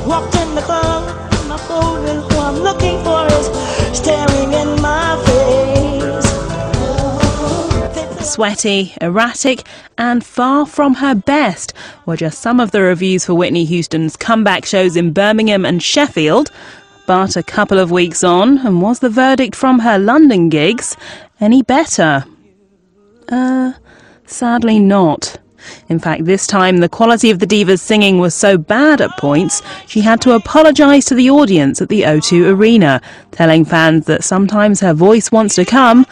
Walked in the club, my phone and who I'm looking for is staring in my face. Sweaty, erratic and far from her best were just some of the reviews for Whitney Houston's comeback shows in Birmingham and Sheffield. But a couple of weeks on, and was the verdict from her London gigs any better? Sadly not. In fact, this time the quality of the diva's singing was so bad at points, she had to apologise to the audience at the O2 Arena, telling fans that sometimes her voice wants to come,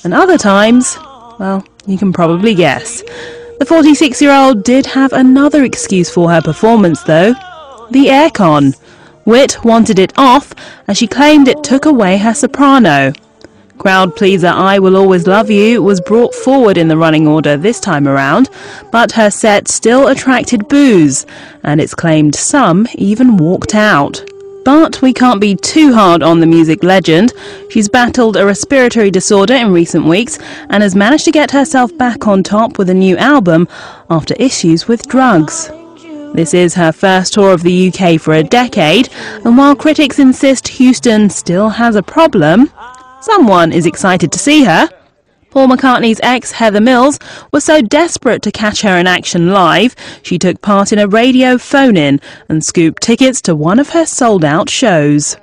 and other times, well, you can probably guess. The 46-year-old did have another excuse for her performance though: the aircon. Whit wanted it off as she claimed it took away her soprano. Crowd pleaser I Will Always Love You was brought forward in the running order this time around, but her set still attracted boos, and it's claimed some even walked out. But we can't be too hard on the music legend. She's battled a respiratory disorder in recent weeks and has managed to get herself back on top with a new album after issues with drugs. This is her first tour of the UK for a decade, and while critics insist Houston still has a problem, someone is excited to see her. Paul McCartney's ex, Heather Mills, was so desperate to catch her in action live, she took part in a radio phone-in and scooped tickets to one of her sold-out shows.